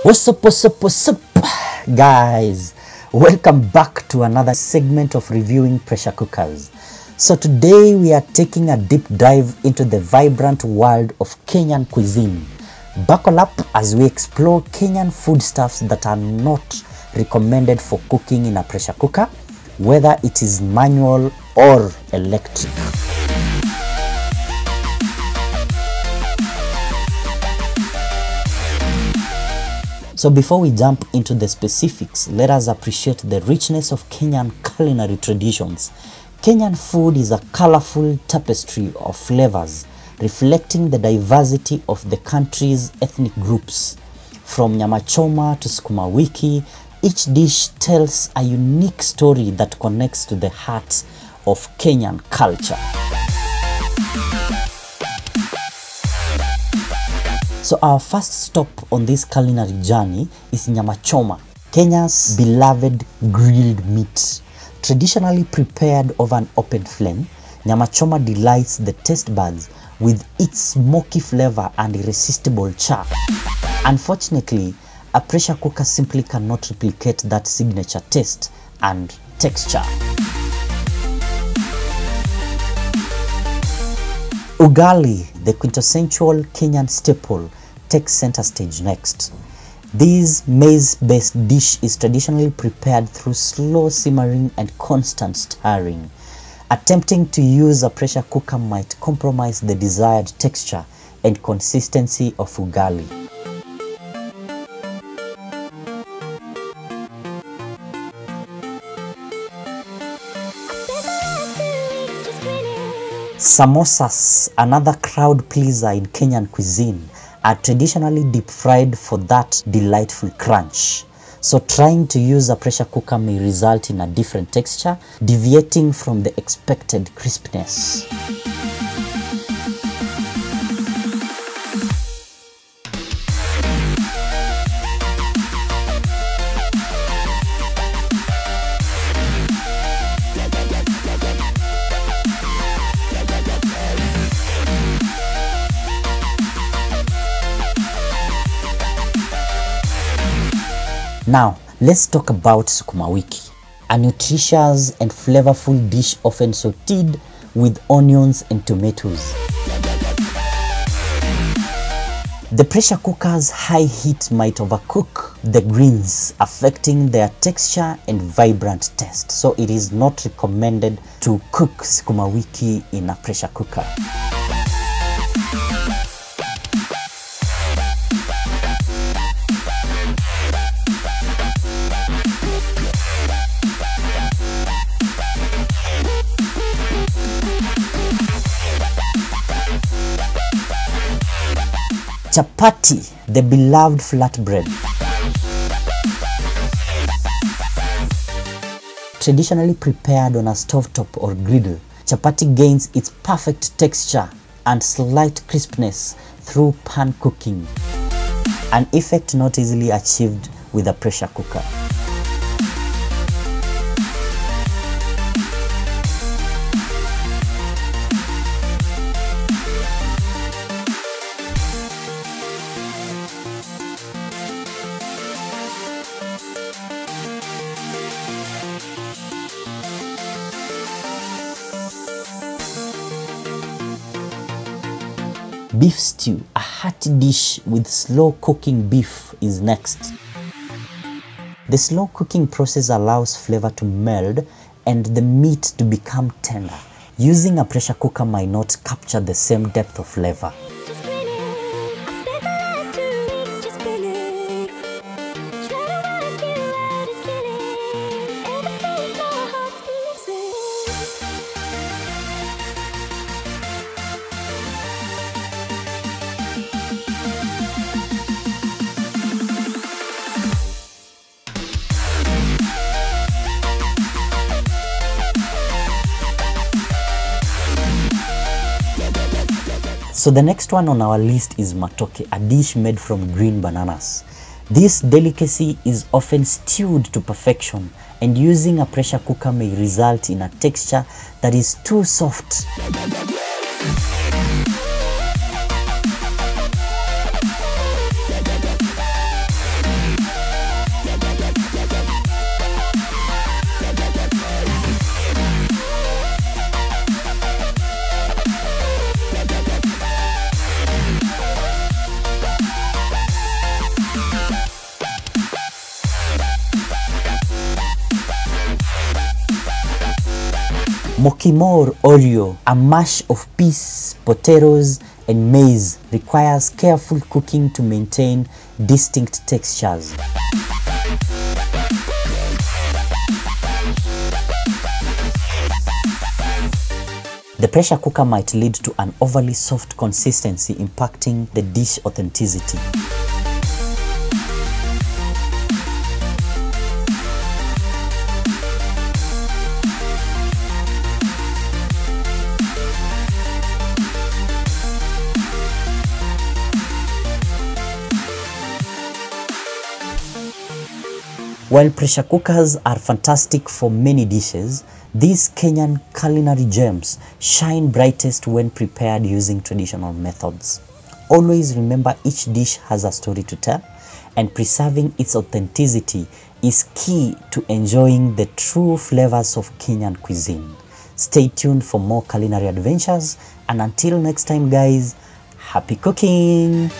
What's up, guys? Welcome back to another segment of reviewing pressure cookers. So today we are taking a deep dive into the vibrant world of Kenyan cuisine. Buckle up as we explore Kenyan foodstuffs that are not recommended for cooking in a pressure cooker, whether it is manual or electric. So before we jump into the specifics, let us appreciate the richness of Kenyan culinary traditions. Kenyan food is a colorful tapestry of flavors, reflecting the diversity of the country's ethnic groups. From nyama choma to sukuma wiki, each dish tells a unique story that connects to the heart of Kenyan culture. So our first stop on this culinary journey is nyama choma, Kenya's beloved grilled meat. Traditionally prepared over an open flame, nyama choma delights the taste buds with its smoky flavor and irresistible char. Unfortunately, a pressure cooker simply cannot replicate that signature taste and texture. Ugali, the quintessential Kenyan staple, takes center stage next. This maize-based dish is traditionally prepared through slow simmering and constant stirring. Attempting to use a pressure cooker might compromise the desired texture and consistency of ugali. Samosas, another crowd pleaser in Kenyan cuisine, are traditionally deep fried for that delightful crunch. So trying to use a pressure cooker may result in a different texture, deviating from the expected crispness. Now, let's talk about sukuma wiki, a nutritious and flavorful dish often sauteed with onions and tomatoes. The pressure cooker's high heat might overcook the greens, affecting their texture and vibrant taste. So it is not recommended to cook sukuma wiki in a pressure cooker. Chapati, the beloved flatbread. Traditionally prepared on a stovetop or griddle, chapati gains its perfect texture and slight crispness through pan cooking, an effect not easily achieved with a pressure cooker. Beef stew, a hearty dish with slow cooking beef, is next. The slow cooking process allows flavor to meld and the meat to become tender. Using a pressure cooker might not capture the same depth of flavor. So the next one on our list is matoke, a dish made from green bananas. This delicacy is often stewed to perfection, and using a pressure cooker may result in a texture that is too soft. Mokimo or Oreo, a mash of peas, potatoes, and maize, requires careful cooking to maintain distinct textures. The pressure cooker might lead to an overly soft consistency, impacting the dish authenticity. While pressure cookers are fantastic for many dishes, these Kenyan culinary gems shine brightest when prepared using traditional methods. Always remember, each dish has a story to tell, and preserving its authenticity is key to enjoying the true flavors of Kenyan cuisine. Stay tuned for more culinary adventures, and until next time guys, happy cooking!